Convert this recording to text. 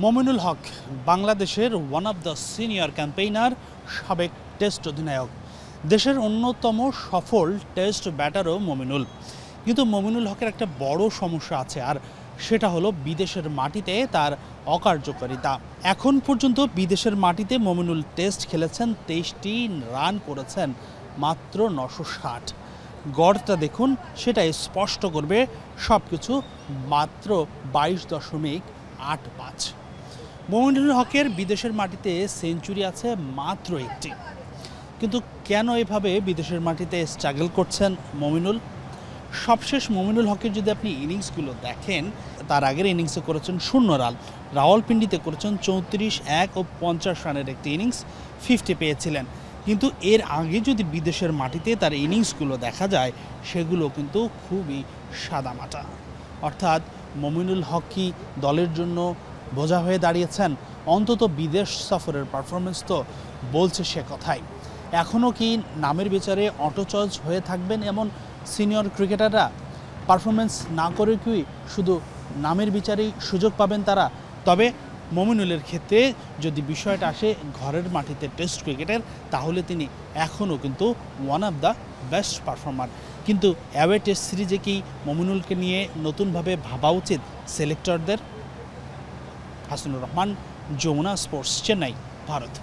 মমিনুল হক বাংলাদেশের one of the senior campaigner, সাবেক test অধিনায়ক, দেশের অন্যতম সফল টেস্ট ব্যাটারও মমিনুল। কিন্তু মমিনুল হকের একটা বড় সমস্যা আছে, আর সেটা হলো বিদেশের মাটিতে তার অকার্যকারিতা। এখন পর্যন্ত বিদেশের মাটিতে মমিনুল টেস্ট খেলেছেন 23টি, রান করেছেন মাত্র 960। গড়টা দেখুন, সেটা স্পষ্ট করবে সব কিছু। মাত্র 22.85। মমিনুল হকের বিদেশের মাটিতে সেঞ্চুরি আছে মাত্র একটি। কিন্তু কেন এভাবে বিদেশের মাটিতে স্ট্রাগল করছেন মমিনুল? সবশেষ মমিনুল হকের যদি আপনি ইনিংসগুলো দেখেন, তার আগের ইনিংসে করেছেন 0 রান, রাওয়ালপিন্ডিতে করেছেন 34, 1 ও 50 রানের একটি ইনিংস, 50 পেয়েছিলেন। কিন্তু এর আগে যদি বিদেশের মাটিতে তার ইনিংসগুলো দেখা যায়, সেগুলো কিন্তু খুবই সাদামাটা। অর্থাৎ মমিনুল হক কি দলের জন্য বোঝা হয়ে দাঁড়িয়েছেন? অন্তত বিদেশ সফরের পারফরমেন্স তো বলছে সে কথাই। এখনও কি নামের বিচারে অটোচয়েস হয়ে থাকবেন এমন সিনিয়র ক্রিকেটাররা? পারফরমেন্স না করে কি শুধু নামের বিচারেই সুযোগ পাবেন তারা? তবে মমিনুলের ক্ষেত্রে যদি বিষয়টা আসে ঘরের মাটিতে টেস্ট ক্রিকেটের, তাহলে তিনি এখনও কিন্তু one of the best performer. কিন্তু অ্যাওয়ে টেস্ট সিরিজে কি মমিনুলকে নিয়ে নতুনভাবে ভাবা উচিত সিলেক্টরদের? হাসানুর রহমান, যমুনা স্পোর্টস, চেন্নাই, ভারত।